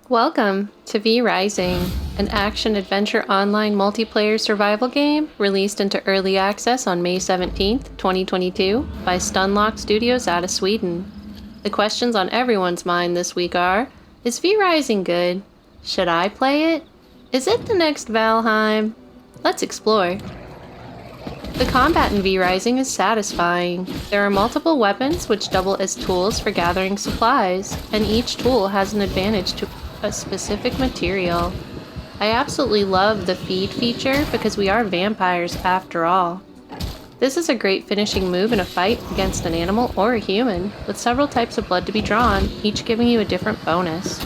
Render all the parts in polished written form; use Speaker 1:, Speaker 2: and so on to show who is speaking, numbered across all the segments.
Speaker 1: Welcome to V Rising, an action-adventure online multiplayer survival game released into early access on May 17th, 2022 by Stunlock Studios out of Sweden. The questions on everyone's mind this week are, is V Rising good? Should I play it? Is it the next Valheim? Let's explore. The combat in V Rising is satisfying. There are multiple weapons which double as tools for gathering supplies, and each tool has an advantage to a specific material. I absolutely love the feed feature because we are vampires after all. This is a great finishing move in a fight against an animal or a human, with several types of blood to be drawn, each giving you a different bonus.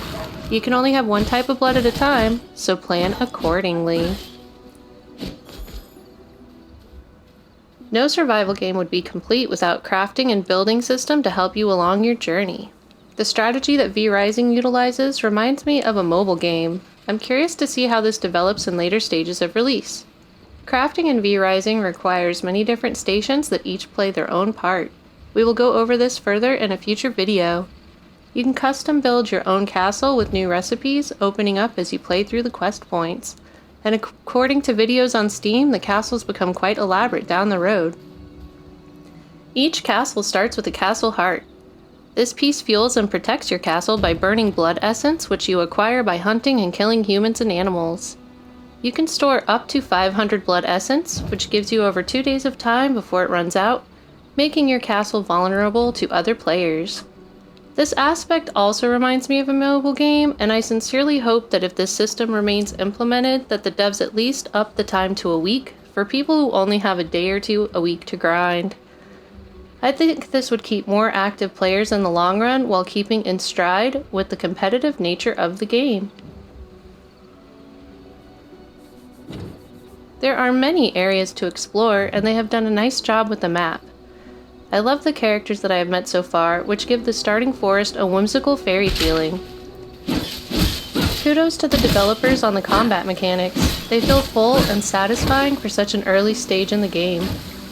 Speaker 1: You can only have one type of blood at a time, so plan accordingly. No survival game would be complete without crafting and building system to help you along your journey. The strategy that V Rising utilizes reminds me of a mobile game. I'm curious to see how this develops in later stages of release. Crafting in V Rising requires many different stations that each play their own part. We will go over this further in a future video. You can custom build your own castle with new recipes opening up as you play through the quest points. And according to videos on Steam, the castles become quite elaborate down the road. Each castle starts with a castle heart. This piece fuels and protects your castle by burning blood essence, which you acquire by hunting and killing humans and animals. You can store up to 500 blood essence, which gives you over 2 days of time before it runs out, making your castle vulnerable to other players. This aspect also reminds me of a mobile game, and I sincerely hope that if this system remains implemented, that the devs at least up the time to a week for people who only have a day or two a week to grind. I think this would keep more active players in the long run while keeping in stride with the competitive nature of the game. There are many areas to explore, and they have done a nice job with the map. I love the characters that I have met so far, which give the starting forest a whimsical fairy feeling. Kudos to the developers on the combat mechanics. They feel full and satisfying for such an early stage in the game.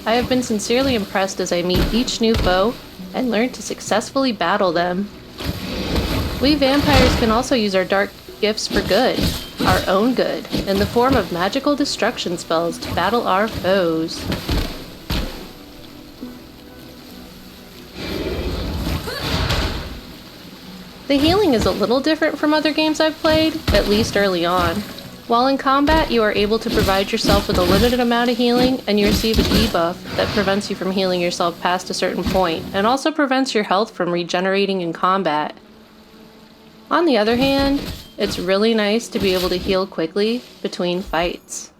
Speaker 1: I have been sincerely impressed as I meet each new foe and learn to successfully battle them. We vampires can also use our dark gifts for good, our own good, in the form of magical destruction spells to battle our foes. The healing is a little different from other games I've played, at least early on. While in combat, you are able to provide yourself with a limited amount of healing, and you receive a debuff that prevents you from healing yourself past a certain point, and also prevents your health from regenerating in combat. On the other hand, it's really nice to be able to heal quickly between fights.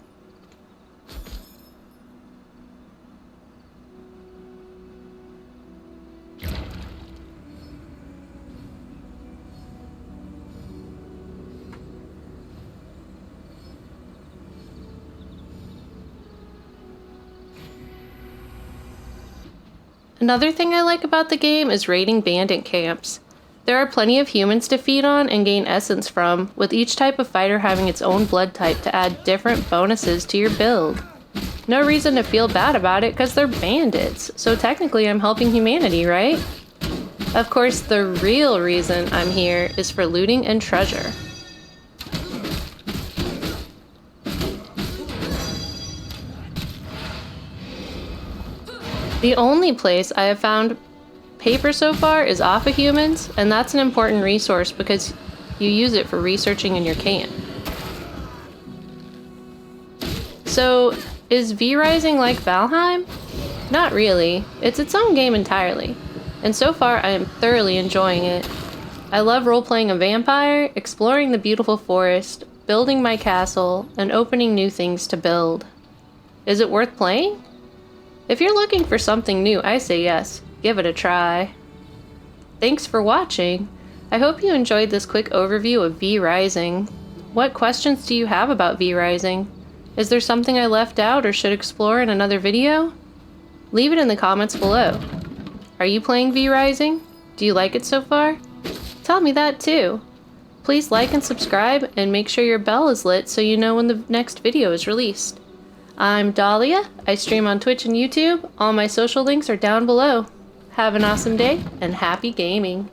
Speaker 1: Another thing I like about the game is raiding bandit camps. There are plenty of humans to feed on and gain essence from, with each type of fighter having its own blood type to add different bonuses to your build. No reason to feel bad about it because they're bandits, so technically I'm helping humanity, right? Of course, the real reason I'm here is for looting and treasure. The only place I have found paper so far is off of humans, and that's an important resource because you use it for researching in your camp. So, is V Rising like Valheim? Not really. It's its own game entirely, and so far I am thoroughly enjoying it. I love role-playing a vampire, exploring the beautiful forest, building my castle, and opening new things to build. Is it worth playing? If you're looking for something new, I say yes, give it a try. Thanks for watching. I hope you enjoyed this quick overview of V Rising. What questions do you have about V Rising? Is there something I left out or should explore in another video? Leave it in the comments below. Are you playing V Rising? Do you like it so far? Tell me that too. Please like and subscribe and make sure your bell is lit so you know when the next video is released. I'm Dahlia. I stream on Twitch and YouTube. All my social links are down below. Have an awesome day and happy gaming.